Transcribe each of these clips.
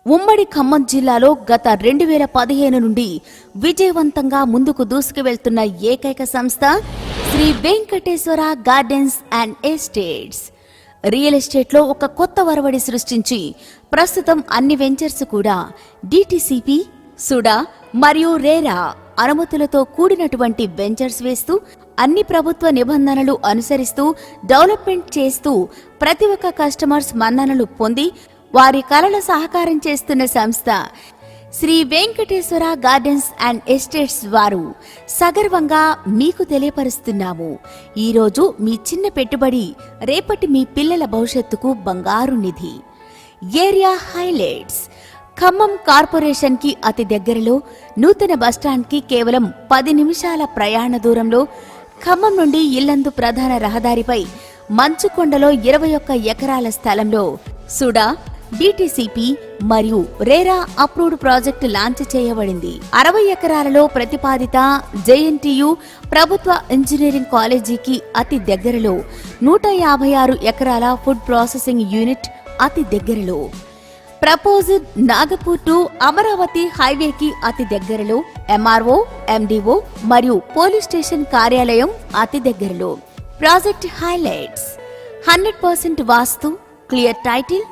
ఉమ్మడి ఖమ్మం జిల్లాలో గత 2015 నుండి విజయవంతంగా ముందుకు దూసుకువెళ్తున్న ఏకైక సంస్థ Shri Venkateswara gardens and estates. Real ఎస్టేట్లో ఒక కొత్త వరవడి సృష్టించి ప్రస్తుతం అన్ని వెంచర్స్ కూడా డిటిసిపి, సుడా మరియు రేరా అనుమతులతో కూడినటువంటి వెంచర్స్ వేస్తూ అన్ని ప్రభుత్వ నిబంధనలు అనుసరిస్తూ డెవలప్మెంట్ చేస్తూ ప్రతి ఒక్క కస్టమర్స్ మన్ననలు పొంది వారి కలల సహకారం చేస్తున్న సంస్థ Shri Venkateswara gardens and estates వారు సగర్వంగా మీకు తెలియపరుస్తున్నాము. ఈరోజు మీ చిన్న పెట్టుబడి రేపటి మీ పిల్లల భవిష్యత్తుకు బంగారు నిధి. ఏరియా హైలైట్స్: ఖమ్మం కార్పొరేషన్ కి అతి దగ్గరలో, నూతన బస్టాండ్ కి కేవలం 10 నిమిషాల ప్రయాణ దూరంలో, ఖమ్మం నుండి ఇల్లందు ప్రధాన రహదారిపై మంచుకొండలో 21 ఎకరాల స్థలంలో సుడా, డిటిసిపి మరియు రేరా అప్రూవ్డ్ ప్రాజెక్టు లాంచ్ చేయబడింది. 60 ఎకరాలలో ప్రతిపాదిత జేఎన్టీయు ప్రభుత్వ ఇంజనీరింగ్ కాలేజీకి అతి దగ్గరలో, 156 ఎకరాల ఫుడ్ ప్రాసెసింగ్ యూనిట్ అతి దగ్గరలో, ప్రపోజ్డ్ నాగపూర్ టు అమరావతి హైవేకి అతి దగ్గరలో, ఎంఆర్ఓ, ఎండిఓ మరియు పోలీస్ స్టేషన్ కార్యాలయం అతి దగ్గరలో. ప్రాజెక్ట్ హైలైట్స్: 100% వాస్తు, క్లియర్ టైటిల్,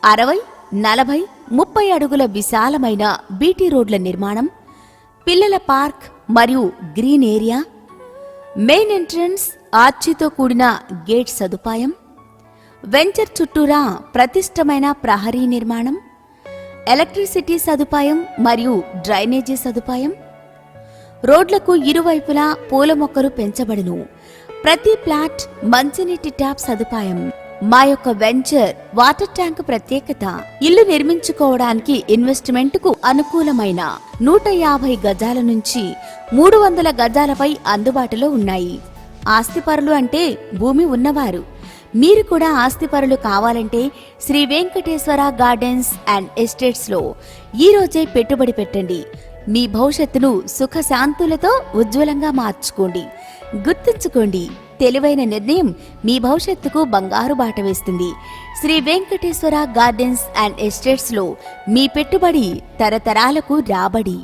60, 40, 30 అడుగుల విశాలమైన బీటీ రోడ్ల నిర్మాణం, పిల్లల పార్క్ మరియు గ్రీన్ ఏరియా, మెయిన్ ఎంట్రన్స్ ఆర్చితో కూడిన గేట్ సదుపాయం, వెంచర్ చుట్టూరా ప్రతిష్టమైన ప్రహరీ నిర్మాణం, ఎలక్ట్రిసిటీ సదుపాయం మరియు డ్రైనేజీ సదుపాయం, రోడ్లకు ఇరువైపులా పూల మొక్కలు పెంచబడును. ప్రతి ప్లాట్ మంచినీటి ట్యాప్ సదుపాయం. మా యొక్క వెంచర్ వాటర్ ట్యాంక్ ప్రత్యేకత: ఇల్లు నిర్మించుకోవడానికి ఇన్వెస్ట్మెంట్ కు అనుకూలమైన 150 గజాల నుంచి 300 గజాలపై అందుబాటులో ఉన్నాయి. ఆస్తిపరులు అంటే భూమి ఉన్నవారు. మీరు కూడా ఆస్తిపరులు కావాలంటే Shri Venkateswara gardens and estates లో ఈ రోజే పెట్టుబడి పెట్టండి. మీ భవిష్యత్తును సుఖశాంతులతో ఉజ్వలంగా మార్చుకోండి. గుర్తుంచుకోండి, తెలివైన నిర్ణయం మీ భవిష్యత్తుకు బంగారు బాట వేస్తుంది. Shri Venkateswara gardens and estates లో మీ పెట్టుబడి తరతరాలకు రాబడి.